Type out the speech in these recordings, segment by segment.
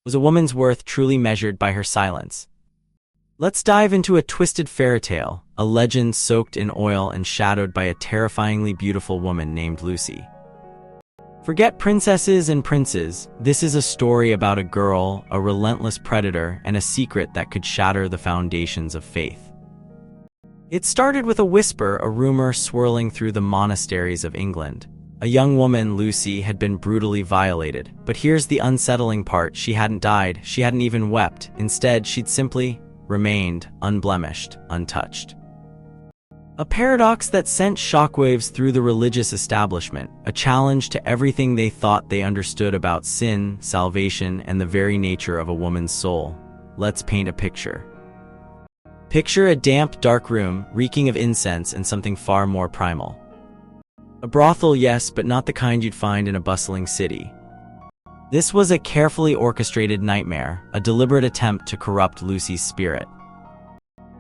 Was a woman's worth truly measured by her silence? Let's dive into a twisted fairy tale, a legend soaked in oil and shadowed by a terrifyingly beautiful woman named Lucy. Forget princesses and princes, this is a story about a girl, a relentless predator, and a secret that could shatter the foundations of faith. It started with a whisper, a rumor swirling through the monasteries of England. A young woman, Lucy, had been brutally violated. But here's the unsettling part, she hadn't died, she hadn't even wept. Instead, she'd simply remained unblemished, untouched. A paradox that sent shockwaves through the religious establishment, a challenge to everything they thought they understood about sin, salvation, and the very nature of a woman's soul. Let's paint a picture. Picture a damp, dark room, reeking of incense and something far more primal. A brothel, yes, but not the kind you'd find in a bustling city. This was a carefully orchestrated nightmare, a deliberate attempt to corrupt Lucy's spirit.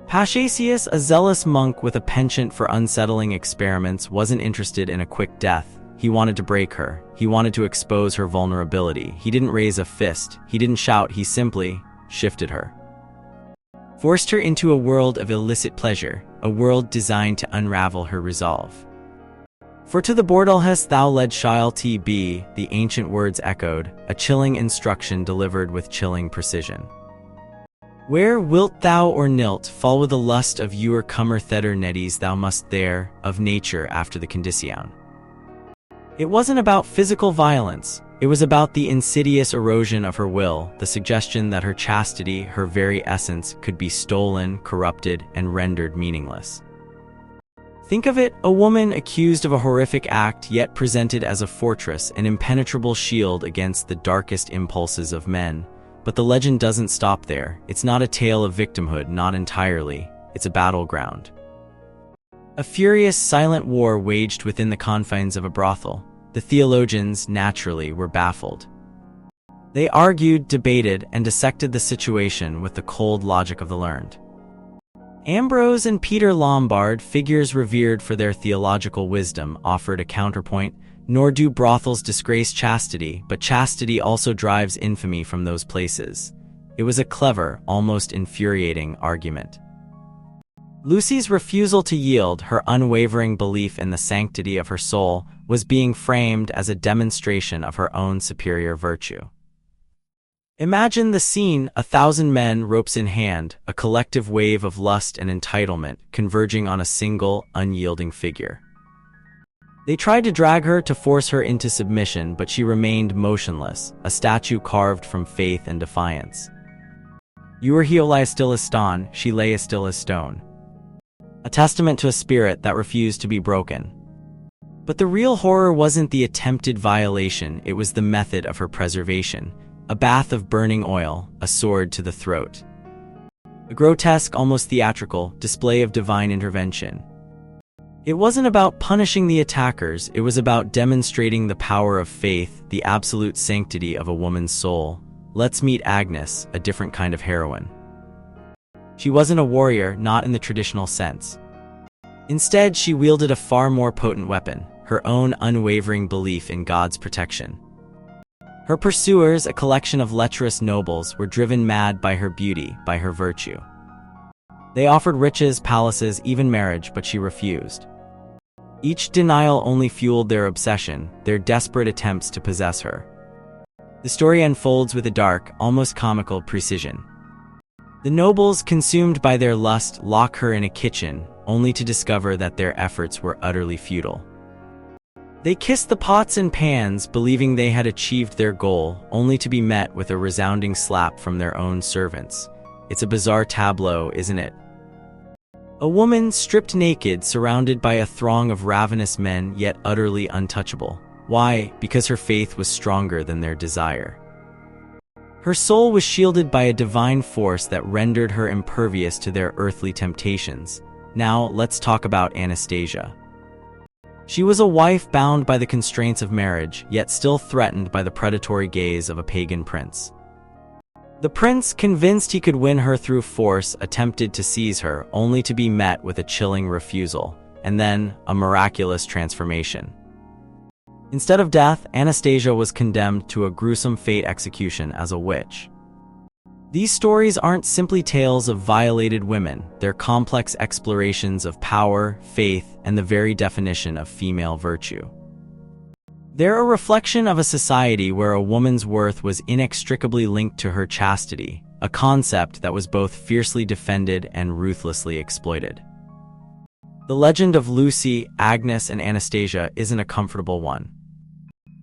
Paschasius, a zealous monk with a penchant for unsettling experiments, wasn't interested in a quick death. He wanted to break her. He wanted to expose her vulnerability. He didn't raise a fist. He didn't shout. He simply shifted her. Forced her into a world of illicit pleasure, a world designed to unravel her resolve. For to the brothel hast thou led shalt be, the ancient words echoed, a chilling instruction delivered with chilling precision. Where wilt thou or nilt fall with the lust of your comer theder neddies thou must there, of nature after the condition. It wasn't about physical violence, it was about the insidious erosion of her will, the suggestion that her chastity, her very essence, could be stolen, corrupted, and rendered meaningless. Think of it, a woman accused of a horrific act yet presented as a fortress, an impenetrable shield against the darkest impulses of men. But the legend doesn't stop there. It's not a tale of victimhood, not entirely. It's a battleground. A furious, silent war waged within the confines of a brothel. The theologians, naturally, were baffled. They argued, debated, and dissected the situation with the cold logic of the learned. Ambrose and Peter Lombard, figures revered for their theological wisdom, offered a counterpoint. Nor do brothels disgrace chastity, but chastity also drives infamy from those places. It was a clever, almost infuriating argument. Lucy's refusal to yield, her unwavering belief in the sanctity of her soul, was being framed as a demonstration of her own superior virtue. Imagine the scene, 1,000 men, ropes in hand, a collective wave of lust and entitlement, converging on a single, unyielding figure. They tried to drag her, to force her into submission, but she remained motionless, a statue carved from faith and defiance. You were he lie still as stone, she lay as still as stone. A testament to a spirit that refused to be broken. But the real horror wasn't the attempted violation, it was the method of her preservation. A bath of burning oil, a sword to the throat. A grotesque, almost theatrical, display of divine intervention. It wasn't about punishing the attackers, it was about demonstrating the power of faith, the absolute sanctity of a woman's soul. Let's meet Agnes, a different kind of heroine. She wasn't a warrior, not in the traditional sense. Instead, she wielded a far more potent weapon, her own unwavering belief in God's protection. Her pursuers, a collection of lecherous nobles, were driven mad by her beauty, by her virtue. They offered riches, palaces, even marriage, but she refused. Each denial only fueled their obsession, their desperate attempts to possess her. The story unfolds with a dark, almost comical precision. The nobles, consumed by their lust, lock her in a kitchen, only to discover that their efforts were utterly futile. They kiss the pots and pans, believing they had achieved their goal, only to be met with a resounding slap from their own servants. It's a bizarre tableau, isn't it? A woman, stripped naked, surrounded by a throng of ravenous men, yet utterly untouchable. Why? Because her faith was stronger than their desire. Her soul was shielded by a divine force that rendered her impervious to their earthly temptations. Now, let's talk about Anastasia. She was a wife bound by the constraints of marriage, yet still threatened by the predatory gaze of a pagan prince. The prince, convinced he could win her through force, attempted to seize her, only to be met with a chilling refusal, and then a miraculous transformation. Instead of death, Anastasia was condemned to a gruesome fate execution as a witch. These stories aren't simply tales of violated women, they're complex explorations of power, faith, and the very definition of female virtue. They're a reflection of a society where a woman's worth was inextricably linked to her chastity, a concept that was both fiercely defended and ruthlessly exploited. The legend of Lucy, Agnes, and Anastasia isn't a comfortable one.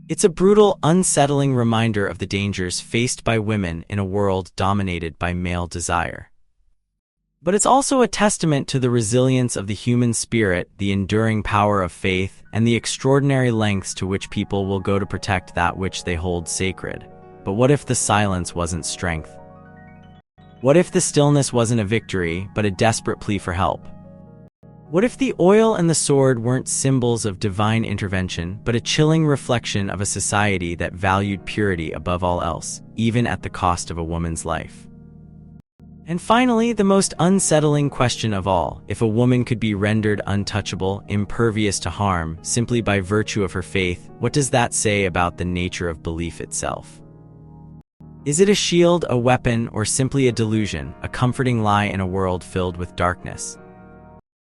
It's a brutal, unsettling reminder of the dangers faced by women in a world dominated by male desire. But it's also a testament to the resilience of the human spirit, the enduring power of faith, and the extraordinary lengths to which people will go to protect that which they hold sacred. But what if the silence wasn't strength? What if the stillness wasn't a victory, but a desperate plea for help? What if the oil and the sword weren't symbols of divine intervention, but a chilling reflection of a society that valued purity above all else, even at the cost of a woman's life? And finally, the most unsettling question of all, if a woman could be rendered untouchable, impervious to harm, simply by virtue of her faith, what does that say about the nature of belief itself? Is it a shield, a weapon, or simply a delusion, a comforting lie in a world filled with darkness?